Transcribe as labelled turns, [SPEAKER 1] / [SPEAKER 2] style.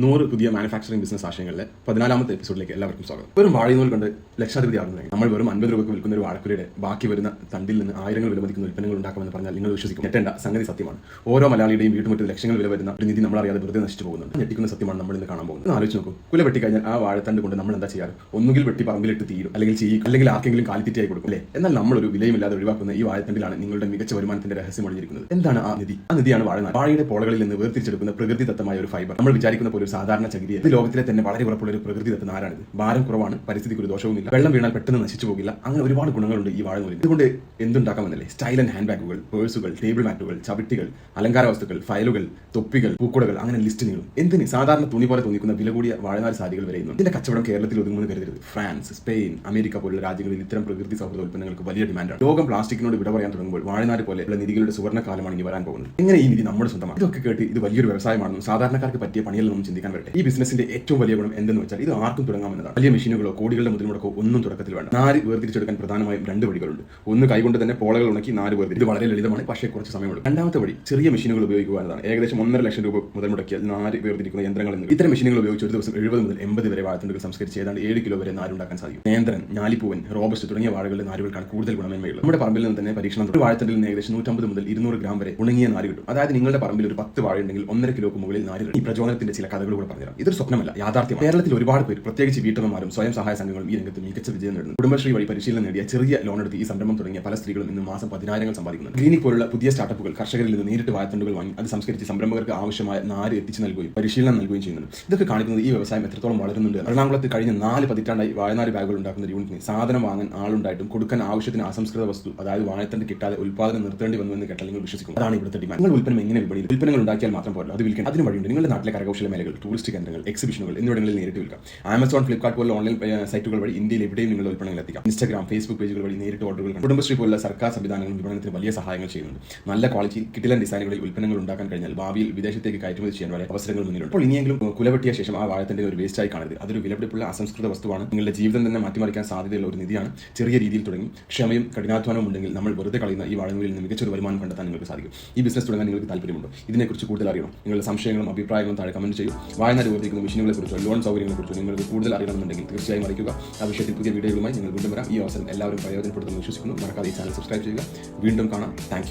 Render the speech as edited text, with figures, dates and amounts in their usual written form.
[SPEAKER 1] 100 പുതിയ manufacturing business ആശയങ്ങളിലെ 14ാമത്തെ എപ്പിസോഡിലേക്ക് എല്ലാവർക്കും സ്വാഗതം. വെറും വാഴനൂൽ കൊണ്ട് ലക്ഷാധിപതി ആകുന്നത് നമ്മൾ വെറും 50 രൂപയ്ക്ക് വിൽക്കുന്ന ഒരു വാഴക്കുലയുടെ ബാക്കി വരുന്ന തണ്ടിൽ നിന്ന് ആയിരങ്ങൾ വിലമതിക്കുന്ന ഉൽപ്പന്നങ്ങൾ ഉണ്ടാക്കുമെന്ന് പറഞ്ഞാൽ നിങ്ങൾ വിശ്വസിക്കും. ഞെട്ടേണ്ട സംഗതി സത്യമാണ്. ഓരോ മലയാളിയുടെയും വീട്ടുമുറ്റത്ത് ലക്ഷങ്ങൾ വില വരുന്ന ഒരു നിധി നമ്മളറിയാതെ വെറുതെ നശിച്ചു പോകുന്നുണ്ട്. ഞെട്ടിക്കുന്ന സത്യമാണ് നമ്മൾ ഇന്ന് കാണാൻ പോകുന്നത്. ആലോചിച്ച് നോക്കും, കുല വെട്ടിക്കഴിഞ്ഞാൽ ആ വാഴത്തണ്ട് കൊണ്ട് നമ്മൾ എന്താ ചെയ്യാറ്? ഒന്നുകിൽ വെട്ടി പറമ്പിലിട്ട് തീരും, അല്ലെങ്കിൽ ചെയ്യും, അല്ലെങ്കിൽ ആർക്കെങ്കിലും കാലിത്തീറ്റയായി കൊടുക്കും അല്ലേ? എന്നാൽ നമ്മളൊരു വിലയുമില്ലാതെ ഒഴിവാക്കുന്ന ഈ വാഴത്തണ്ടിലാണ് നിങ്ങളുടെ മികച്ച വരുമാനത്തിന്റെ രഹസ്യം ഒളിഞ്ഞിരിക്കുന്നത്. എന്താണ് ആ നിധി? ആ നിധിയാണ് വാഴനാർ. വാഴയുടെ പോളകളിൽ നിന്ന് വേർതിരിച്ചെടുക്കുന്ന പ്രകൃതിദത്തമായ ഒരു ഫൈബർ. നമ്മൾ വിചാരിക്കുന്ന പോലെ ഒരു സാധാരണ ചകിരി ലോകത്തിലെ തന്നെ വളരെ ഉറപ്പുള്ള ഒരു പ്രകൃതിദത്ത നാരാണിത്. ഭാരം കുറവാണ്, പരിസ്ഥിതിക്ക് ഒരു ദോഷവുമില്ല, വെള്ളം വീണാൽ പെട്ടെന്ന് നശിച്ചു പോകില്ല. അങ്ങനെ ഒരുപാട് ഗുണങ്ങളുണ്ട് ഈ വാഴനൂലിൽ. ഇതുകൊണ്ട് എന്തുണ്ടാക്കാമെന്നല്ലേ? സ്റ്റൈൽ ആൻഡ് ഹാൻഡ് ബാഗുകൾ, പേഴ്സുകൾ, ടേബിൾ മാറ്റുകൾ, ചവിട്ടികൾ, അലങ്കാര വസ്തുക്കൾ, ഫയലുകൾ, തൊപ്പികൾ, പൂക്കുടകൾ, അങ്ങനെ ലിസ്റ്റ് നീളും. എന്തിന്? സാധാരണ തുണി പോലെ തോന്നിക്കുന്ന വില കൂടിയ വാഴനാർ സാരികൾ വരെ ഇന്നും. ഇതിന്റെ കച്ചവടം കേരളത്തിൽ ഒതുങ്ങുമെന്ന് കരുതരുത്. ഫ്രാൻസ്, സ്പെയിൻ, അമേരിക്ക പോലുള്ള രാജ്യങ്ങളിൽ ഇത്തരം പ്രകൃതി സൗഹൃദ ഉൽപ്പന്നങ്ങൾക്ക് വലിയ ഡിമാൻഡാണ്. ലോകം പ്ലാസ്റ്റിക്കിനോട് വിട പറയാൻ തുടങ്ങുമ്പോൾ വാഴനാർ പോലെയുള്ള നിധികളുടെ സുവർണ്ണ കാലമാണ് ഇനി വരാൻ പോകുന്നത്. എങ്ങനെ ഈ നിധി നമ്മുടെ സ്വന്തമാണ്? ഇതൊക്കെ കേട്ട് ഇത് വലിയൊരു വ്യവസായമാണെന്നും സാധാരണക്കാർക്ക് പറ്റിയ പണിയല്ലെന്നും ചിന്തിക്കാൻ വരട്ടെ. ഈ ബിസിനസിന്റെ ഏറ്റവും വലിയ ഗുണം എന്തെന്ന് വെച്ചാൽ ഇത് ആർക്കും തുടങ്ങാമെന്നതാണ്. വലിയ മെഷീനുകളോ കോടികളുടെ മുതൽ മുടക്കോ ഒന്നും തുടക്കത്തിൽ വേണ്ട. നാര് വേർതിരിച്ചെടുക്കാൻ പ്രധാനമായും 2 വഴികളുണ്ട്. ഒന്ന്, കൈകൊണ്ട് തന്നെ പോളകൾ ഉണക്കി നാര് വേർതിരിച്ച്. ഇത് വളരെ ലളിതമാണ്, പക്ഷേ കുറച്ച് സമയമുണ്ട്. രണ്ടാമത്തെ വഴി ചെറിയ മെഷീനുകൾ ഉപയോഗിക്കുക എന്നതാണ്. ഏകദേശം 1.5 ലക്ഷം രൂപ മുതൽ മുടക്കിയാൽ നാര് വേർതിരിക്കുന്ന യന്ത്രങ്ങൾ എന്ന്. ഇത്തരം മെഷീനുകൾ ഉപയോഗിച്ച് ഒരു ദിവസം 70 മുതൽ 80 വരെ വാഴത്തണ്ടുകൾ സംസ്കരിച്ച് ഏതാണ്ട് 7 കിലോ വരെ നാരുണ്ടാക്കാൻ സാധിക്കും. നേന്ത്രൻ, ഞാലിപ്പൂവൻ, റോബസ്റ്റ് തുടങ്ങിയ വാഴകളുടെ നാരുകൾക്കാണ് കൂടുതൽ ഗുണമേന്മയുള്ളത്. നമ്മുടെ പറമ്പിൽ നിന്ന് തന്നെ പരീക്ഷണം. ഒരു വാഴത്തണ്ടിൽ നിന്ന് ഏകദേശം 150 മുതൽ 200 ഗ്രാം വരെ ഉണങ്ങിയ നാര് കിട്ടും. അതായത് നിങ്ങളുടെ പറമ്പിൽ ഒരു 10 വാഴ ഉണ്ടെങ്കിൽ 1.5 കിലോക്ക് മുകളിൽ നാര് കിട്ടും. ഈ പ്രചോദനത്തിന്റെ ചില കഥകൾ കൂടെ പറഞ്ഞുതരാം. ഇതൊരു സ്വപ്നമല്ല, യാഥാർത്ഥ്യമാണ്. കേരളത്തിൽ ഒരുപാട് പേര്, പ്രത്യേകിച്ച് വീട്ടമ്മമാരും സ്വയം സഹായ സംഘങ്ങളും ഈ രംഗത്ത് മികച്ച വിജയം നേടുന്നു. കുടുംബശ്രീ വഴി പരിശീലനം നേടിയ ചെറിയ ലോൺ എടുത്ത് ഈ സംരംഭം തുടങ്ങിയ പല സ്ത്രീകളും ഇന്ന് മാസം 10,000 സമ്പാദിക്കുന്നു. ക്ലിനിക് പോലുള്ള പുതിയ സ്റ്റാർട്ടപ്പുകൾ കർഷകരിൽ നിന്ന് നേരിട്ട് വാഴത്തണ്ടുകൾ വാങ്ങി അത് സംസ്കരിച്ച് സംരംഭകർക്ക് ആവശ്യമായ നാര് എത്തിച്ചു നൽകുകയും പരിശീലനം നൽകുകയും ചെയ്യുന്നുണ്ട്. ഇതൊക്കെ കാണിക്കുന്നത് ഈ വ്യവസായം എത്രത്തോളം വളരുന്നുണ്ട്. എറണാകുളത്ത് കഴിഞ്ഞ 4 പതിറ്റാണ്ടായി വാഴനാര് ബാഗുകൾ ഉണ്ടാക്കുന്ന ഒരു യൂണിറ്റിന് സാധനം വാങ്ങാൻ ആളുണ്ടായിട്ടും കൊടുക്കാൻ ആവശ്യത്തിന് അസംസ്കൃത വസ്തു, അതായത് വാഴത്തണ്ട് കിട്ടാതെ ഉൽപ്പാദനം നിർത്തേണ്ടി വന്നുവെന്ന് കേട്ടാൽ നിങ്ങൾ വിശ്വസിക്കും. അതാണ് ഇവിടുത്തെ ഡിമാൻഡ്. നിങ്ങൾ ഉൽപ്പന്നം എങ്ങനെ വിപണിയിൽ ഉൽപ്പന്നങ്ങൾ ഉണ്ടാക്കിയാൽ മാത്രം പോരല്ലോ, അത് വിൽക്കാൻ അതിന് വഴിയുണ്ട്. നിങ്ങളുടെ നാട്ടിലെ കരകൗശല മേഖലകൾ, ടൂറിസ്റ്റ് കേന്ദ്രങ്ങൾ, എക്സിബിഷനുകൾ എന്നിവിടങ്ങളിൽ നേരിട്ട് വിൽക്കാം. ആമസോൺ, ഫ്ലിപ്കാർട്ട് പോലുള്ള ഓൺലൈൻ സൈറ്റുകൾ വഴി ഇന്ത്യയിൽ എവിടെയും നിങ്ങളുടെ ഉൽപ്പന്നങ്ങൾ എത്തിക്കാം. ഇൻസ്റ്റാഗ്രാം, ഫേസ്ബുക്ക് പേജുകൾ വഴി നേരിട്ട് ഓർഡറുകൾ. കുടുംബശ്രീ പോലുള്ള സർക്കാർ സംവിധാനങ്ങളും വിപണനത്തിന് വലിയ സഹായങ്ങൾ ചെയ്യുന്നുണ്ട്. നല്ല ക്വാളിറ്റിയിൽ കിടിലൻ ഡിസൈനുകളിൽ ഉൽപ്പന്നങ്ങൾ ഉണ്ടാക്കാൻ കഴിഞ്ഞാൽ ഭാവിയിൽ വിദേശത്തേക്ക് കയറ്റുമതി ചെയ്യാൻ വരെ അവസരങ്ങൾ മുന്നിലുണ്ട്. അപ്പോൾ ഇനിയെങ്കിലും കുലവെട്ടിയ ശേഷം ആ വാഴത്തിന്റെ ഒരു വേസ്റ്റായി കാണരുത്. അതൊരു വിലപിടിപ്പുള്ള അസംസ്കൃത വസ്തുവാണ്. നിങ്ങളുടെ ജീവിതം തന്നെ മാറ്റിമറിക്കാൻ സാധ്യതയുള്ള ഒരു നിധിയാണ്. ചെറിയ രീതിയിൽ തുടങ്ങി ക്ഷമയും കഠിനാധ്വാനവും ഉണ്ടെങ്കിൽ നമ്മൾ വെറുതെ കളയുന്ന ഈ വാഴനൂലിൽ നിന്ന് മികച്ചൊരു വരുമാനം കണ്ടെത്താൻ നിങ്ങൾക്ക് സാധിക്കും. ഈ ബിസിനസ് തുടങ്ങാൻ നിങ്ങൾക്ക് താല്പര്യമുണ്ടോ? ഇതിനെക്കുറിച്ച് കൂടുതൽ അറിയണം? നിങ്ങളുടെ സംശയങ്ങളും അഭിപ്രായങ്ങളും താഴെ കമന്റ് ചെയ്യും. വാഴനാർ ഉപയോഗിക്കുന്ന മെഷീനുകളെ കുറിച്ചോ ലോൺ സൗകര്യങ്ങളെ കുറിച്ചോ നിങ്ങൾക്ക് കൂടുതൽ അറിയണമെന്നുണ്ടെങ്കിൽ തീർച്ചയായും അറിയിക്കുക. ആ വിഷയത്തിൽ പുതിയ വീഡിയോകളുമായി നിങ്ങൾ വീണ്ടും വരാം. ഈ അവസരം എല്ലാവരും പ്രയോജനപ്പെടുത്തുമെന്ന് വിശ്വസിക്കുന്നു. മറക്കാതെ ഈ ചാനൽ സബ്സ്ക്രൈബ് ചെയ്യുക. വീണ്ടും കാണാം. Thank you.